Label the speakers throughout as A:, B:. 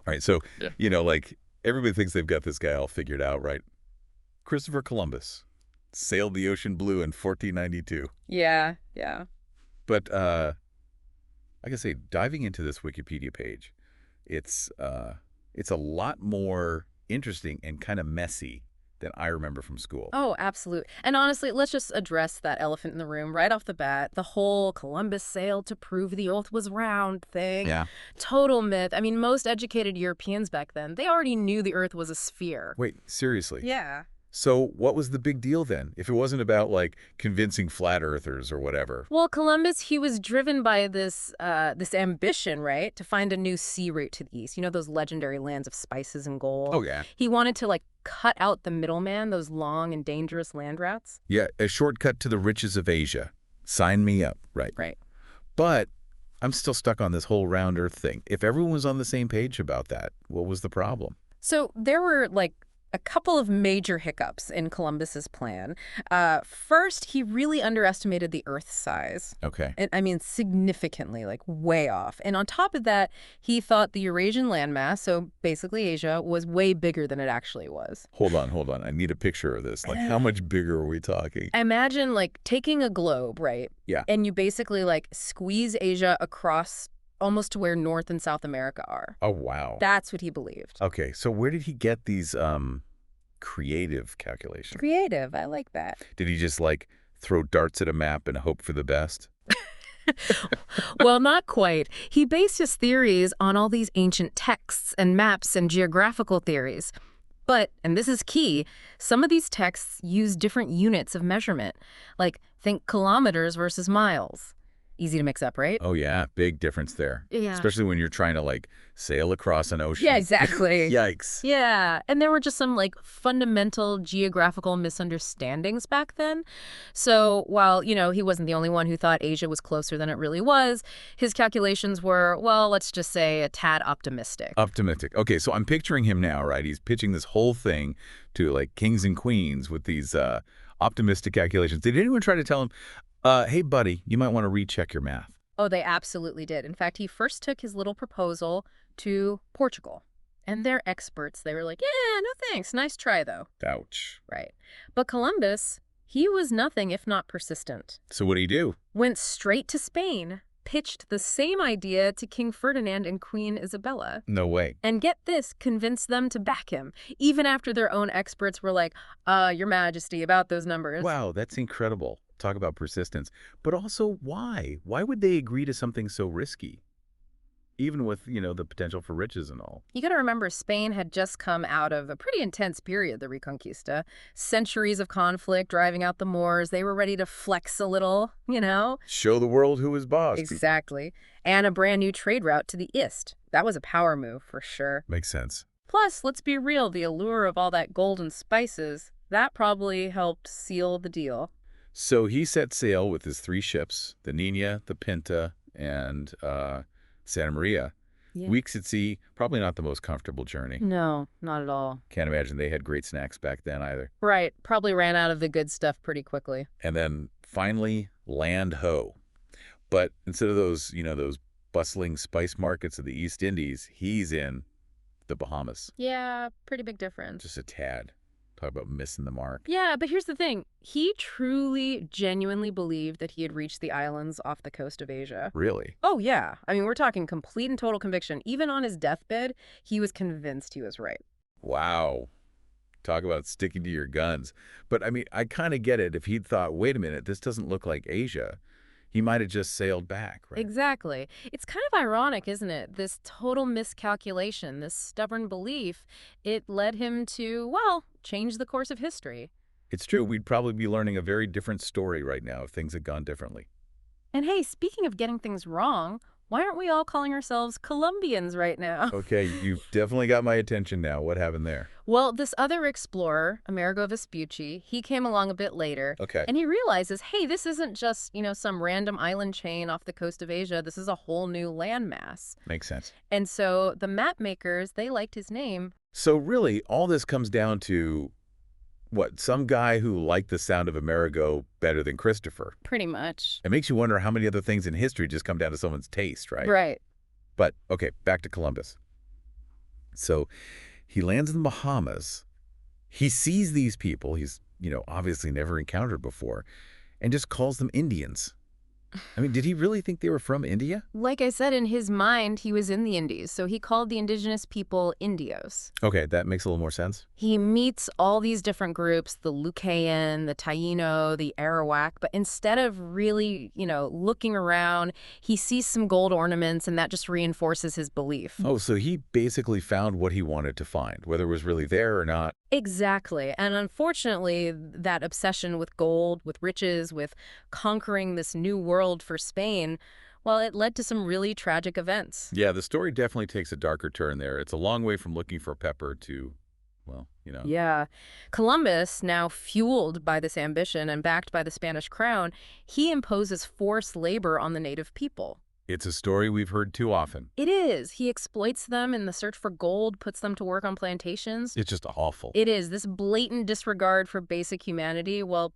A: All right, so,
B: Yeah.
A: like, everybody thinks they've got this guy all figured out, right? Christopher Columbus sailed the ocean blue in 1492.
C: Yeah, yeah.
A: But, I gotta say, diving into this Wikipedia page, it's, it's a lot more interesting and kind of messy than I remember from school.
C: Oh, absolutely. And honestly, let's just address that elephant in the room right off the bat. The whole Columbus sailed to prove the earth was round thing.
A: Yeah.
C: Total myth. I mean, most educated Europeans back then, they already knew the earth was a sphere.
A: Wait, seriously?
C: Yeah.
A: So what was the big deal then? If it wasn't about, like, convincing flat earthers or whatever.
C: Well, Columbus, he was driven by this ambition, right, to find a new sea route to the east. You know, those legendary lands of spices and gold.
A: Oh, yeah.
C: He wanted to, like, cut out the middleman, those long and dangerous land routes.
A: Yeah, a shortcut to the riches of Asia. Sign me up, right?
C: Right.
A: But I'm still stuck on this whole round earth thing. If everyone was on the same page about that, what was the problem?
C: So there were, like, a couple of major hiccups in Columbus's plan. First, he really underestimated the Earth's size.
A: Okay.
C: And, I mean, significantly, like way off. And on top of that, he thought the Eurasian landmass, so basically Asia, was way bigger than it actually was.
A: Hold on. I need a picture of this. Like, how much bigger are we talking?
C: Imagine, like, taking a globe, right?
A: Yeah.
C: And you basically, like, squeeze Asia across almost to where North and South America are.
A: Oh, wow.
C: That's what he believed.
A: Okay, so where did he get these creative calculations?
C: Creative. I like that.
A: Did he just, like, throw darts at a map and hope for the best?
C: Well, not quite. He based his theories on all these ancient texts and maps and geographical theories. But, and this is key, some of these texts use different units of measurement. Like, think kilometers versus miles. Easy to mix up, right?
A: Oh, yeah, big difference there.
C: Yeah.
A: Especially when you're trying to, like, sail across an ocean.
C: Yeah, exactly.
A: Yikes.
C: Yeah, and there were just some, like, fundamental geographical misunderstandings back then. So while, he wasn't the only one who thought Asia was closer than it really was, his calculations were, well, let's just say a tad optimistic.
A: Optimistic. Okay, so I'm picturing him now, right? He's pitching this whole thing to, like, kings and queens with these optimistic calculations. Did anyone try to tell him, hey, buddy, you might want to recheck your math?
C: Oh, they absolutely did. In fact, he first took his little proposal to Portugal. And they're experts. They were like, yeah, no thanks. Nice try, though.
A: Ouch.
C: Right. But Columbus, he was nothing if not persistent.
A: So what did he do?
C: Went straight to Spain, pitched the same idea to King Ferdinand and Queen Isabella.
A: No way.
C: And get this, convinced them to back him, even after their own experts were like, Your Majesty, about those numbers.
A: Wow, that's incredible. Talk about persistence. But also, why? Why would they agree to something so risky? Even with, the potential for riches and all.
C: You got to remember, Spain had just come out of a pretty intense period, the Reconquista. Centuries of conflict, driving out the Moors. They were ready to flex a little,
A: Show the world who was boss.
C: Exactly. And a brand new trade route to the East. That was a power move, for sure.
A: Makes sense.
C: Plus, let's be real, the allure of all that gold and spices, that probably helped seal the deal.
A: So he set sail with his 3 ships, the Nina, the Pinta, and Santa Maria.
C: Yeah.
A: Weeks at sea, probably not the most comfortable journey.
C: No, not at all.
A: Can't imagine they had great snacks back then either.
C: Right. Probably ran out of the good stuff pretty quickly.
A: And then finally, land ho. But instead of those, those bustling spice markets of the East Indies, he's in the Bahamas.
C: Yeah, pretty big difference.
A: Just a tad. Talk about missing the mark.
C: Yeah, but here's the thing. He truly, genuinely believed that he had reached the islands off the coast of Asia.
A: Really?
C: Oh, yeah. I mean, we're talking complete and total conviction. Even on his deathbed, he was convinced he was right.
A: Wow. Talk about sticking to your guns. But, I mean, I kind of get it. If he'd thought, wait a minute, this doesn't look like Asia, he might have just sailed back, right?
C: Exactly. It's kind of ironic, isn't it? This total miscalculation, this stubborn belief, it led him to, well, change the course of history.
A: It's true. We'd probably be learning a very different story right now if things had gone differently.
C: And hey, speaking of getting things wrong, why aren't we all calling ourselves Colombians right now?
A: Okay, you've definitely got my attention now. What happened there?
C: Well, this other explorer, Amerigo Vespucci, he came along a bit later.
A: Okay.
C: And he realizes, hey, this isn't just, some random island chain off the coast of Asia. This is a whole new landmass.
A: Makes sense.
C: And so the map makers, they liked his name.
A: So really, all this comes down to, what, some guy who liked the sound of Amerigo better than Christopher.
C: Pretty much.
A: It makes you wonder how many other things in history just come down to someone's taste, right?
C: Right.
A: But, okay, back to Columbus. So he lands in the Bahamas. He sees these people he's, obviously never encountered before, and just calls them Indians. I mean, did he really think they were from India?
C: Like I said, in his mind, he was in the Indies, so he called the indigenous people Indios.
A: Okay, that makes a little more sense.
C: He meets all these different groups, the Lucayan, the Taino, the Arawak, but instead of really, looking around, he sees some gold ornaments, and that just reinforces his belief.
A: Oh, so he basically found what he wanted to find, whether it was really there or not.
C: Exactly. And unfortunately, that obsession with gold, with riches, with conquering this new world for Spain, well, it led to some really tragic events.
A: Yeah, the story definitely takes a darker turn there. It's a long way from looking for pepper to, well.
C: Yeah. Columbus, now fueled by this ambition and backed by the Spanish crown, he imposes forced labor on the native people.
A: It's a story we've heard too often.
C: It is. He exploits them in the search for gold, puts them to work on plantations.
A: It's just awful.
C: It is. This blatant disregard for basic humanity, well,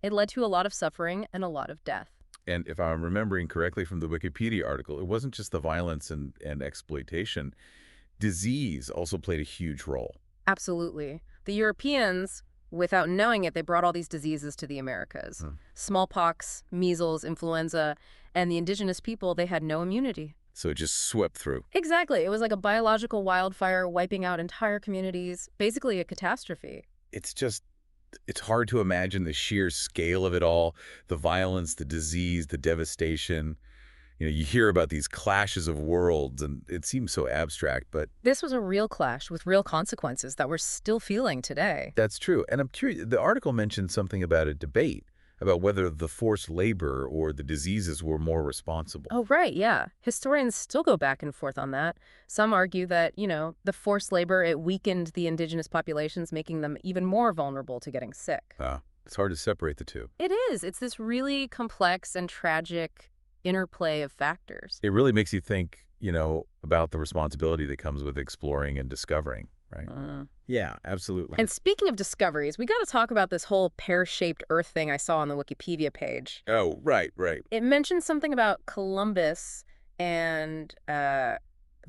C: it led to a lot of suffering and a lot of death.
A: And if I'm remembering correctly from the Wikipedia article, it wasn't just the violence and exploitation. Disease also played a huge role.
C: Absolutely. The Europeans, without knowing it, they brought all these diseases to the Americas. Smallpox, measles, influenza, and the indigenous people, they had no immunity.
A: So it just swept through.
C: Exactly. It was like a biological wildfire wiping out entire communities, basically a catastrophe.
A: It's hard to imagine the sheer scale of it all, the violence, the disease, the devastation. You hear about these clashes of worlds, and it seems so abstract, but
C: This was a real clash with real consequences that we're still feeling today.
A: that's true. And I'm curious, the article mentioned something about a debate about whether the forced labor or the diseases were more responsible.
C: Oh, right, yeah. Historians still go back and forth on that. Some argue that, the forced labor, it weakened the indigenous populations, making them even more vulnerable to getting sick.
A: It's hard to separate the two.
C: It is. It's this really complex and tragic interplay of factors.
A: It really makes you think, about the responsibility that comes with exploring and discovering, right? Yeah, absolutely.
C: And speaking of discoveries, we got to talk about this whole pear-shaped Earth thing I saw on the Wikipedia page.
A: Oh, right.
C: It mentions something about Columbus and the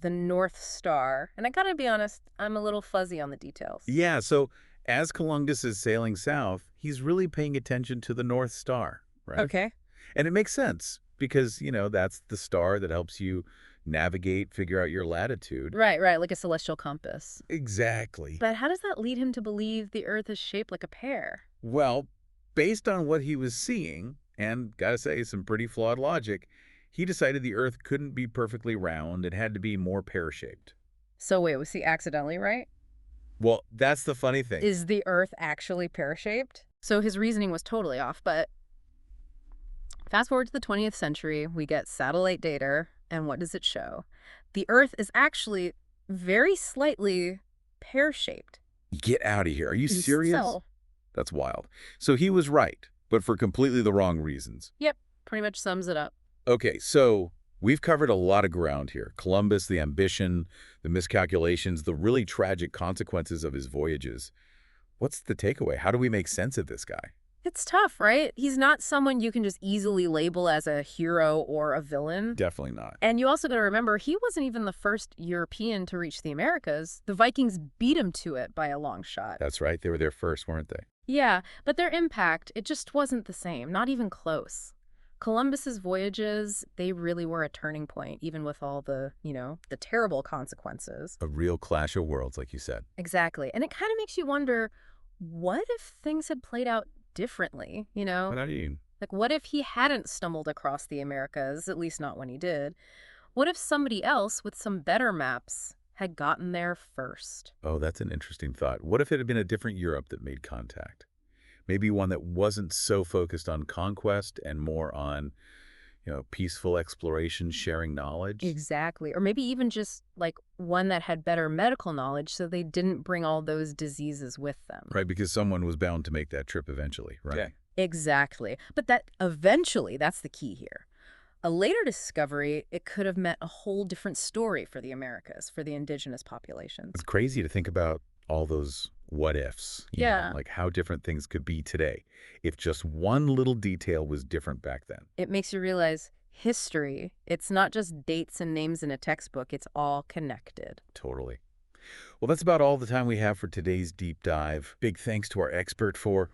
C: North Star. And I got to be honest, I'm a little fuzzy on the details.
A: Yeah, so as Columbus is sailing south, he's really paying attention to the North Star, right?
C: Okay.
A: And it makes sense because, that's the star that helps you navigate, figure out your latitude.
C: Right, like a celestial compass.
A: Exactly.
C: But how does that lead him to believe the Earth is shaped like a pear?
A: Well, based on what he was seeing, and gotta say, some pretty flawed logic, he decided the Earth couldn't be perfectly round. It had to be more pear-shaped.
C: So wait, was he accidentally right?
A: Well, that's the funny thing.
C: Is the Earth actually pear-shaped? So his reasoning was totally off, but fast forward to the 20th century, we get satellite data, and what does it show? The Earth is actually very slightly pear-shaped.
A: Get out of here. Are you serious?
C: So,
A: That's wild. So he was right, but for completely the wrong reasons.
C: yep, pretty much sums it up.
A: Okay, so we've covered a lot of ground here. Columbus, the ambition, the miscalculations, the really tragic consequences of his voyages. What's the takeaway? How do we make sense of this guy?
C: It's tough, right? He's not someone you can just easily label as a hero or a villain.
A: Definitely not.
C: And you also got to remember, he wasn't even the first European to reach the Americas. The Vikings beat him to it by a long shot.
A: That's right. They were there first, weren't they?
C: Yeah, but their impact, it just wasn't the same, not even close. Columbus's voyages, they really were a turning point, even with all the, the terrible consequences.
A: A real clash of worlds, like you said.
C: Exactly. And it kind of makes you wonder, what if things had played out differently,
A: What do you mean?
C: Like, what if he hadn't stumbled across the Americas, at least not when he did? What if somebody else with some better maps had gotten there first?
A: Oh, that's an interesting thought. What if it had been a different Europe that made contact? Maybe one that wasn't so focused on conquest and more on, peaceful exploration, sharing knowledge?
C: Exactly. Or maybe even just like one that had better medical knowledge so they didn't bring all those diseases with them.
A: Right, because someone was bound to make that trip eventually, right?
B: Yeah.
C: Exactly. But that eventually, that's the key here. A later discovery, it could have meant a whole different story for the Americas, for the indigenous populations.
A: It's crazy to think about all those what ifs. you know,
C: Yeah.
A: like how different things could be today if just one little detail was different back then.
C: It makes you realize history, it's not just dates and names in a textbook, it's all connected.
A: Totally. Well, that's about all the time we have for today's deep dive. Big thanks to our expert for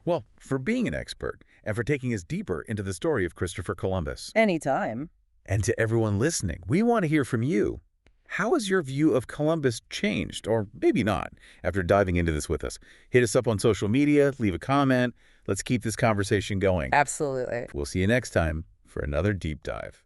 A: being an expert and for taking us deeper into the story of Christopher Columbus.
B: Anytime.
A: And to everyone listening, we want to hear from you. How has your view of Columbus changed, or maybe not, after diving into this with us? Hit us up on social media, leave a comment. Let's keep this conversation going.
B: Absolutely.
A: We'll see you next time for another deep dive.